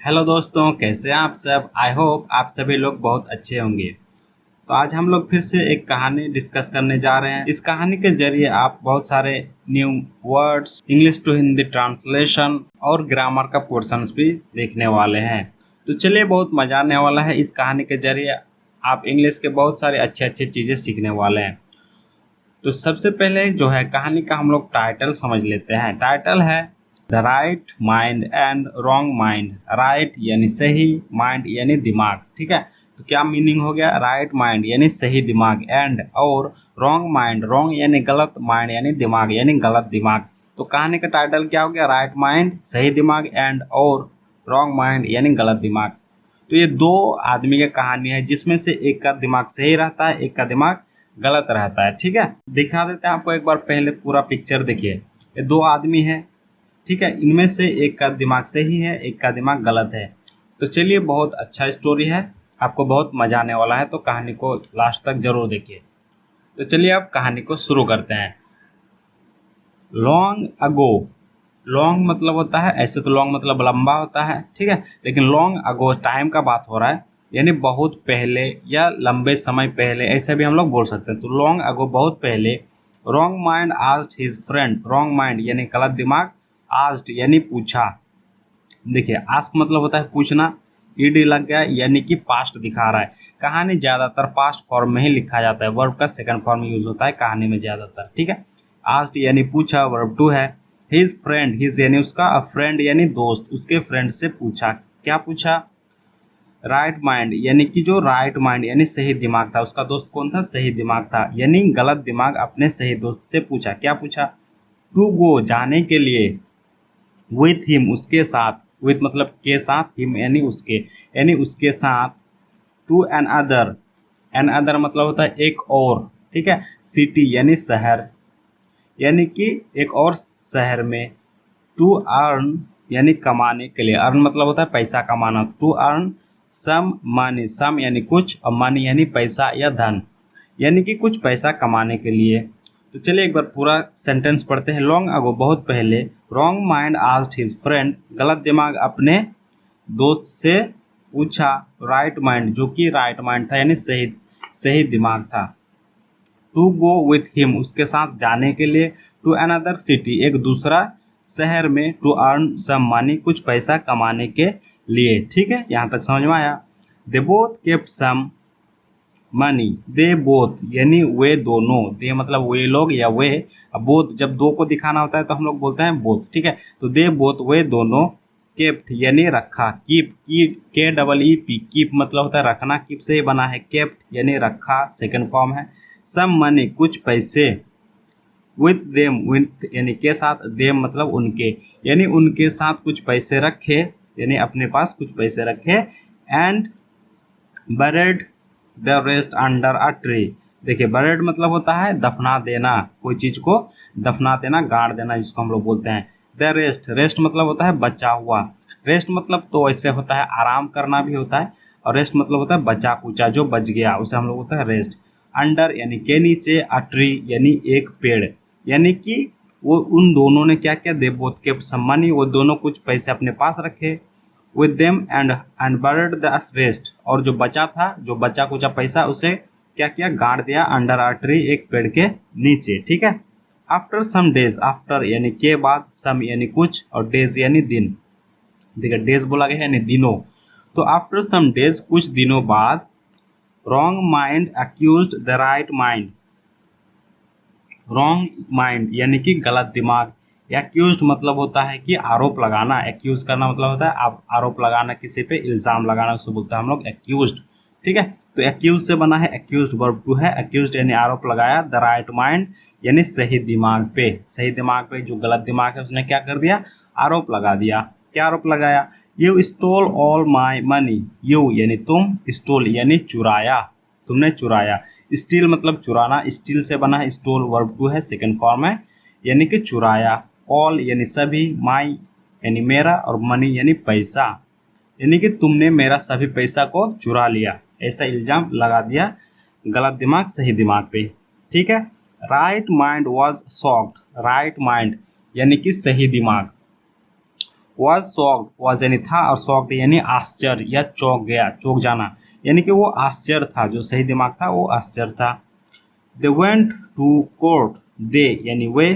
Hello दोस्तों, कैसे हैं आप सब। आई होप आप सभी लोग बहुत अच्छे होंगे। तो आज हम लोग फिर से एक कहानी डिस्कस करने जा रहे हैं। इस कहानी के जरिए आप बहुत सारे new words, English to Hindi translation और ग्रामर का पोर्शंस भी देखने वाले हैं। तो चलिए, बहुत मजा आने वाला है। इस कहानी के जरिए आप इंग्लिश के बहुत सारे अच्छे अच्छे चीज़ें सीखने वाले हैं। तो सबसे पहले जो है कहानी का हम लोग टाइटल समझ लेते हैं। टाइटल है the right mind and wrong mind. Right यानी सही, माइंड यानी दिमाग। ठीक है, तो क्या मीनिंग हो गया? राइट माइंड यानी सही दिमाग, एंड और रॉन्ग माइंड, रॉन्ग यानी गलत, माइंड यानी दिमाग यानी गलत दिमाग। तो कहानी का टाइटल क्या हो गया? राइट माइंड सही दिमाग, एंड और रॉन्ग माइंड यानी गलत दिमाग। तो ये दो आदमी की कहानी है जिसमें से एक का दिमाग सही रहता है, एक का दिमाग गलत रहता है। ठीक है, दिखा देते हैं आपको एक बार। पहले पूरा पिक्चर देखिए। ये दो आदमी है, ठीक है, इनमें से एक का दिमाग सही है, एक का दिमाग गलत है। तो चलिए, बहुत अच्छा स्टोरी है, आपको बहुत मजा आने वाला है। तो कहानी को लास्ट तक जरूर देखिए। तो चलिए अब कहानी को शुरू करते हैं। Long ago. लॉन्ग मतलब होता है, ऐसे तो लॉन्ग मतलब लंबा होता है, ठीक है, लेकिन लॉन्ग अगो टाइम का बात हो रहा है, यानी बहुत पहले या लंबे समय पहले, ऐसे भी हम लोग बोल सकते हैं। तो लॉन्ग अगो बहुत पहले, wrong mind asked his friend. Wrong mind यानी गलत दिमाग, आस्क्ड यानी पूछा। देखिए, आस्क मतलब होता है पूछना, ईडी लग गया यानी कि पास्ट दिखा रहा है। कहानी ज्यादातर पास्ट फॉर्म में ही लिखा जाता है, वर्ब का सेकंड फॉर्म यूज होता है कहानी में ज्यादातर। ठीक है, आस्क्ड यानी पूछा, वर्ब टू है। हिज फ्रेंड, हिज यानी उसका, अ फ्रेंड यानी दोस्त, उसके फ्रेंड से पूछा। क्या पूछा? राइट माइंड यानी कि जो राइट माइंड यानी सही दिमाग था, उसका दोस्त कौन था? सही दिमाग था, यानी गलत दिमाग अपने सही दोस्त से पूछा। क्या पूछा? टू गो जाने के लिए, विथ हिम उसके साथ, विथ मतलब के साथ, हिम यानी उसके, यानी उसके साथ, to another, another मतलब होता है एक और, ठीक है, सिटी यानी शहर, यानी कि एक और शहर में, टू अर्न यानी कमाने के लिए, अर्न मतलब होता है पैसा कमाना, टू अर्न सम मनी, सम यानी कुछ और मनी यानी पैसा या धन, यानी कि कुछ पैसा कमाने के लिए। तो चलिए एक बार पूरा सेंटेंस पढ़ते हैं। लॉन्ग अगो बहुत पहले, wrong mind asked his friend, गलत दिमाग अपने दोस्त से पूछा, राइट माइंड जो कि राइट माइंड था यानी सही सही दिमाग था, टू गो विथ हिम उसके साथ जाने के लिए, टू अनदर सिटी एक दूसरा शहर में, टू अर्न सम मनी कुछ पैसा कमाने के लिए। ठीक है, यहाँ तक समझ में आया? They both kept some money, they both यानी वे दोनों, दे मतलब वे लोग या वे, अब बोथ जब दो को दिखाना होता है तो हम लोग बोलते हैं बोथ। ठीक है, तो दे बोथ वे दोनों, केप्ट यानी रखा, कीप की के डबल ई पी, कीप मतलब होता है रखना, कीप से ही बना है, केप्ट यानी रखा सेकंड फॉर्म है, सम मनी कुछ पैसे, विथ देम विथ यानी के साथ, देम मतलब उनके, यानी उनके साथ कुछ पैसे रखे, यानी अपने पास कुछ पैसे रखे, and buried the rest under a tree. देखिए, बरेड मतलब होता है दफना देना, कोई चीज को दफना देना, गाड़ देना, जिसको हम लोग बोलते हैं। द रेस्ट, रेस्ट मतलब होता है बचा हुआ। रेस्ट मतलब तो ऐसे होता है आराम करना भी होता है, और रेस्ट मतलब होता है बचा कुचा जो बच गया, उसे हम लोग होता है रेस्ट। अंडर यानी के नीचे, अ ट्री यानी एक पेड़, यानी कि वो उन दोनों ने क्या किया? They both kept some money, वो दोनों कुछ पैसे अपने पास रखे, with them and buried the rest, और जो बचा था, जो बचा कुचा पैसा, उसे क्या किया? गाड़ दिया, अंडर आ ट्री एक पेड़ के नीचे। ठीक है, आफ्टर सम डेज, आफ्टर यानी के बाद, सम यानी कुछ, और डेज यानी दिन। देखिए, डेज बोला गया यानी दिनों। तो आफ्टर सम डेज कुछ दिनों बाद, wrong mind accused the right mind, wrong mind यानी कि गलत दिमाग, एक्यूज्ड मतलब होता है कि आरोप लगाना, एक्यूज करना मतलब होता है आप आरोप लगाना, किसी पे इल्जाम लगाना, उसको बोलते हैं हम लोग एक्यूज्ड। ठीक है, तो एक्यूज से बना है, एक्यूज्ड वर्ब टू है, एक्यूज्ड यानी आरोप लगाया, द राइट माइंड यानी सही दिमाग पे, सही दिमाग पे जो गलत दिमाग है उसने क्या कर दिया? आरोप लगा दिया। क्या आरोप लगाया? You stall all my money, you यानी तुम, स्टोल यानी चुराया, तुमने चुराया। स्टील मतलब चुराना, स्टील से बना है, स्टोल वर्ब टू है सेकंड फॉर्म है, यानी कि चुराया। ऑल यानी सभी, माई यानी मेरा, और मनी यानी पैसा, यानी कि तुमने मेरा सभी पैसा को चुरा लिया, ऐसा इल्जाम लगा दिया गलत दिमाग सही दिमाग पे। ठीक है, right mind was shocked, right mind यानी कि सही दिमाग, वॉज शॉक्ड, वॉज यानी था और शॉक्ड यानी आश्चर्य या चौंक गया, चौंक जाना, यानी कि वो आश्चर्य था, जो सही दिमाग था वो आश्चर्य था। दे वेंट टू कोर्ट, दे यानी वे,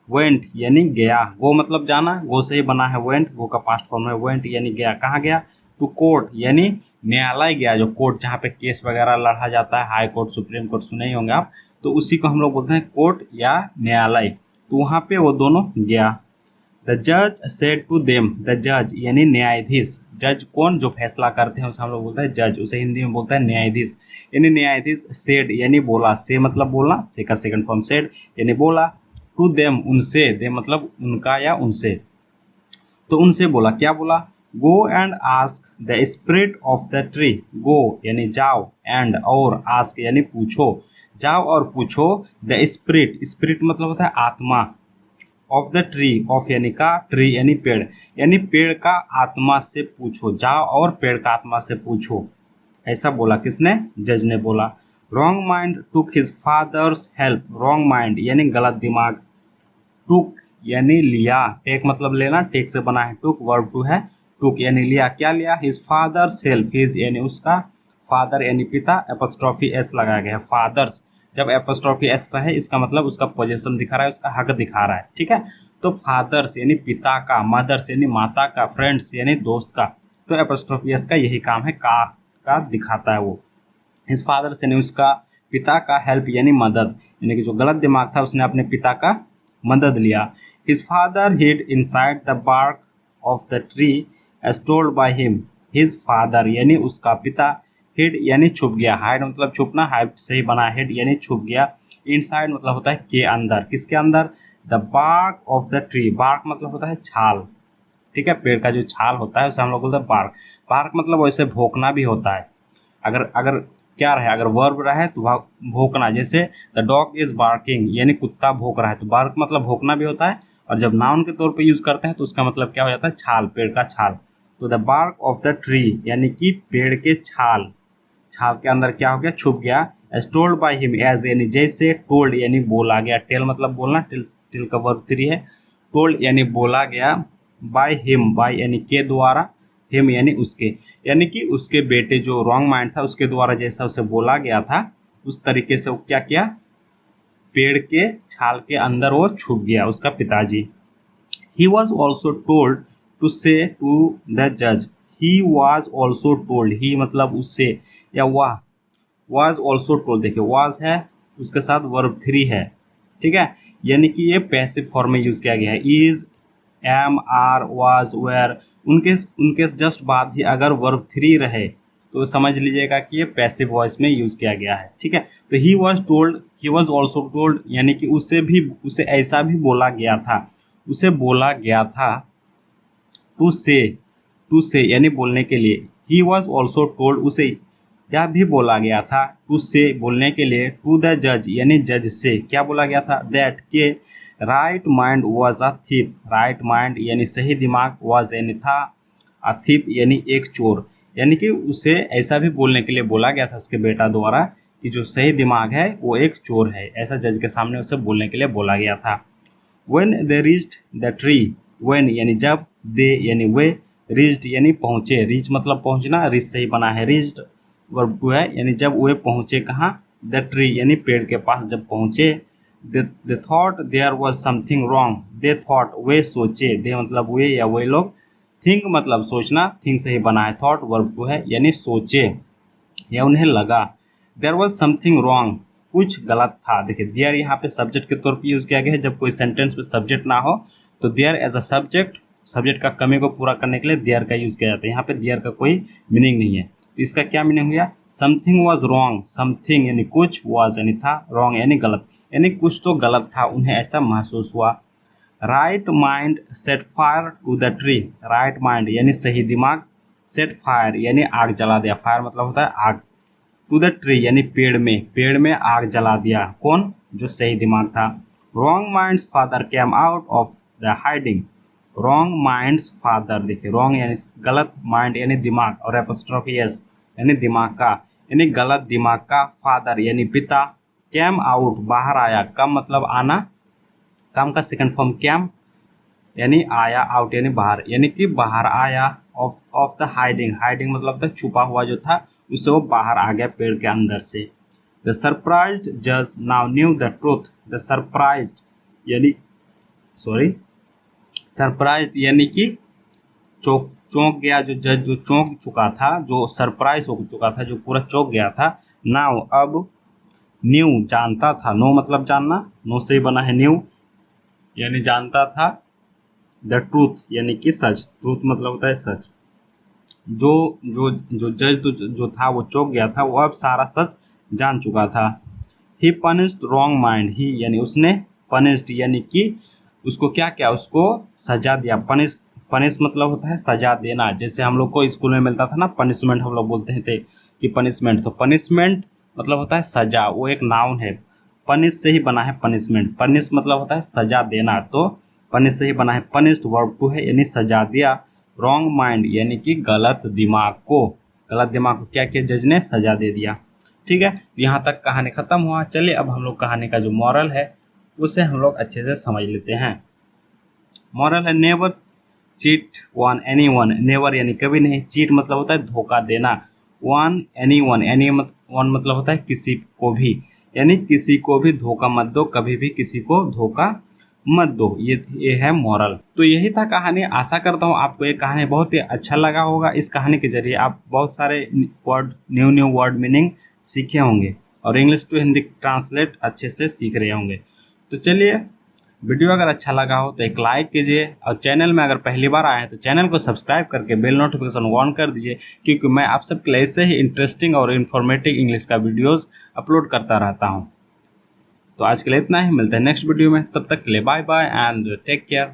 वेंट यानी गया, गो मतलब जाना, गो से ही बना है वेंट, गो का पास्ट फॉर्म है वेंट यानी गया, कहाँ गया, टू कोर्ट यानी न्यायालय गया, जो कोर्ट जहाँ पे केस वगैरह लड़ा जाता है, हाई कोर्ट सुप्रीम कोर्ट सुने ही होंगे आप, तो उसी को हम लोग बोलते हैं कोर्ट या न्यायालय, तो वहाँ पे वो दोनों गया। द जज सेड टू देम, द जज यानी न्यायाधीश, जज कौन, जो फैसला करते हैं उसे हम लोग बोलते हैं जज, उसे हिंदी में बोलता है न्यायाधीश, यानी न्यायाधीश सेड यानी बोला, से मतलब बोलना, से का सेकंड फॉर्म सेड यानी बोला, टू देम उनसे, दे मतलब उनका या उनसे, तो उनसे बोला, क्या बोला, go and ask the spirit of the tree, go यानी जाओ, एंड और आस्क यानी पूछो, जाओ और पूछो, द स्पिरिट, स्पिरिट मतलब होता है आत्मा, ऑफ द ट्री, ऑफ यानी का, ट्री यानी पेड़ का आत्मा से पूछो, जाओ और पेड़ का आत्मा से पूछो, ऐसा बोला किसने, जज ने बोला। Wrong mind took his father's help, wrong mind यानी गलत दिमाग, टुक यानी लिया, टेक मतलब लेना, टेक से बना है टुक, वर्ब टू है, टुक यानी लिया, क्या लिया, हिज फादर्स हेल्प, हिज यानी उसका, फादर यानी पिता, एपोस्ट्रोफी एस लगाया गया है, फादर्स, जब एपोस्ट्रोफी एस रहे इसका मतलब उसका पोजीशन दिखा रहा है, उसका हक दिखा रहा है, ठीक है, तो फादर्स यानी पिता का, मदर्स यानी माता का, फ्रेंड्स यानी दोस्त का, तो एपोस्ट्रोफी एस का यही काम है, का दिखाता है वो, हिज फादर्स यानी उसका पिता का, हेल्प यानी मदद, यानी कि जो गलत दिमाग था उसने अपने पिता का मदद लिया। His father hid inside the bark of the tree as told by him, his father यानी उसका पिता, हिड यानी छुप गया, हाइड मतलब छुपना, हाइड से ही बना, हिड यानी छुप गया, इनसाइड मतलब होता है के अंदर, किसके अंदर, the bark of the tree, bark मतलब होता है छाल, ठीक है, पेड़ का जो छाल होता है उसे हम लोग बोलते हैं बार्क, बार्क मतलब वैसे भोंकना भी होता है, अगर अगर क्या रहे, अगर वर्ब रहे तो भौंकना, जैसे द डॉग इज बार्किंग यानी कुत्ता भौंक रहा है, तो बार्क मतलब भौंकना भी होता है, और जब नाउन के तौर पे यूज करते हैं तो उसका मतलब क्या हो जाता है, छाल, पेड़ का छाल, तो the bark of the tree यानी कि पेड़ के छाल, छाल के अंदर क्या हो गया, छुप गया, as told by him, as यानी जैसे, टोल्ड यानी बोला गया, टेल मतलब बोलना, टिल टिल का वर्ब थ्री है, टोल्ड यानी बोला गया, बाय हिम, बाय यानी के द्वारा, हिम यानी उसके, यानी कि उसके बेटे जो रॉन्ग माइंड था उसके द्वारा जैसा उसे बोला गया था उस तरीके से वो क्या किया, पेड़ के छाल के अंदर वो छुप गया, उसका पिताजी। He was also told to say to the जज, he was also told, he मतलब उससे या वह, वॉज ऑल्सो टोल्ड, देखिए वॉज है उसके साथ वर्ब थ्री है, ठीक है, यानी कि ये पैसिव फॉर्म में यूज किया गया है, is, am, are, was, were, उनके उनके जस्ट बाद ही अगर वर्ब थ्री रहे तो समझ लीजिएगा कि ये पैसिव वॉइस में यूज किया गया है, ठीक है, तो he was told, he was also told यानी कि उसे ऐसा भी बोला गया था, उसे बोला गया था, टू से यानी बोलने के लिए, ही वॉज ऑल्सो टोल्ड उसे यह भी बोला गया था, टू से बोलने के लिए, टू द जज यानी जज से क्या बोला गया था, दैट के right mind was a thief, right mind यानी सही दिमाग, वॉज यानी था, अ थीप यानी एक चोर, यानी कि उसे ऐसा भी बोलने के लिए बोला गया था उसके बेटा द्वारा कि जो सही दिमाग है वो एक चोर है, ऐसा जज के सामने उसे बोलने के लिए बोला गया था। When they reached the tree, when यानी जब, they यानी वे, reached यानी पहुँचे, reach मतलब पहुँचना, reach से ही बना है, reached वर्ब टू है, यानी जब वे पहुँचे कहाँ, the tree यानी पेड़ के पास जब पहुँचे, they thought there was something wrong, they thought वे सोचे, they मतलब वे या वे लोग, think मतलब सोचना, think से ही बना है, thought वर्ब टू है यानी सोचे या उन्हें लगा, देयर वॉज समथिंग रॉन्ग कुछ गलत था, देखिए देयर यहाँ पे सब्जेक्ट के तौर पे यूज किया गया है, जब कोई सेंटेंस में सब्जेक्ट ना हो तो there as a subject, subject का कमी को पूरा करने के लिए देयर का यूज किया जाता है, यहाँ पे देयर का कोई मीनिंग नहीं है, तो इसका क्या मीनिंग हो गया, समथिंग वॉज रॉन्ग, समथिंग यानी कुछ, वॉज यानी था, रॉन्ग यानी गलत, यानी कुछ तो गलत था, उन्हें ऐसा महसूस हुआ। Right mind set fire to the tree, right mind यानी सही दिमाग, सेट फायर यानी आग जला दिया, फायर मतलब होता है आग, टू द ट्री यानी पेड़ में आग जला दिया, कौन, जो सही दिमाग था। Wrong mind's father came out of the hiding, wrong mind's father, देखिए रॉन्ग यानी गलत, माइंड यानी दिमाग, और एपोस्ट्रोफी एस यानी दिमाग का, यानी गलत दिमाग का, फादर यानी पिता, कैम आउट बाहर आया, कम मतलब आना, कम का सेकंड फॉर्म कैम, यानी आया, आउट यानी बाहर, यानी कि बाहर आया। ऑफ द हाइडिंग, हाइडिंग मतलब था छुपा हुआ जो था उससे वो बाहर आ गया पेड़ के अंदर से। द सरप्राइज्ड जज now new the truth. The surprised यानी सॉरी सरप्राइज्ड यानी कि चौंक गया, जो जज जो चौंक चुका था, जो सरप्राइज हो चुका था, जो पूरा चौंक गया था। नाउ अब, न्यू जानता था, नो मतलब जानना, नो से ही बना है न्यू, यानी जानता था। द ट्रूथ यानी कि सच, ट्रूथ मतलब होता है सच। जो जो जो जज जो था वो चौंक गया था, वो अब सारा सच जान चुका था। ही पनिश्ड रॉन्ग माइंड, ही यानी उसने, पनिश्ड यानी कि उसको क्या क्या, उसको सजा दिया। पनिश मतलब होता है सजा देना। जैसे हम लोग को स्कूल में मिलता था ना पनिशमेंट, हम लोग बोलते थे कि पनिशमेंट, तो पनिशमेंट मतलब होता है सजा, वो एक नाउन है। पनिश से ही बना है पनिशमेंट, पनिश मतलब होता है सजा देना, तो पनिश से ही बना है। पनिश्ड वर्ब टू है यानी सजा दिया। रॉन्ग माइंड यानी कि गलत दिमाग को, गलत दिमाग को क्या किया, जज ने सजा दे दिया। ठीक है, यहाँ तक कहानी खत्म हुआ। चलिए अब हम लोग कहानी का जो मॉरल है उसे हम लोग अच्छे से समझ लेते हैं। मॉरल है never cheat one any one. Never यानी कभी नहीं, चीट मतलब होता है धोखा देना, वन एनी वन, वन मतलब होता है किसी को भी, यानी किसी को भी धोखा मत दो, कभी भी किसी को धोखा मत दो। ये है मॉरल। तो यही था कहानी। आशा करता हूँ आपको ये कहानी बहुत ही अच्छा लगा होगा। इस कहानी के जरिए आप बहुत सारे वर्ड, न्यू वर्ड मीनिंग सीखे होंगे और इंग्लिश टू हिंदी ट्रांसलेट अच्छे से सीख रहे होंगे। तो चलिए, वीडियो अगर अच्छा लगा हो तो एक लाइक कीजिए, और चैनल में अगर पहली बार आए हैं तो चैनल को सब्सक्राइब करके बेल नोटिफिकेशन ऑन कर दीजिए, क्योंकि मैं आप सबके लिए ऐसे ही इंटरेस्टिंग और इन्फॉर्मेटिव इंग्लिश का वीडियोस अपलोड करता रहता हूं। तो आज के लिए इतना ही, मिलते हैं नेक्स्ट वीडियो में, तब तक के लिए bye bye and take care.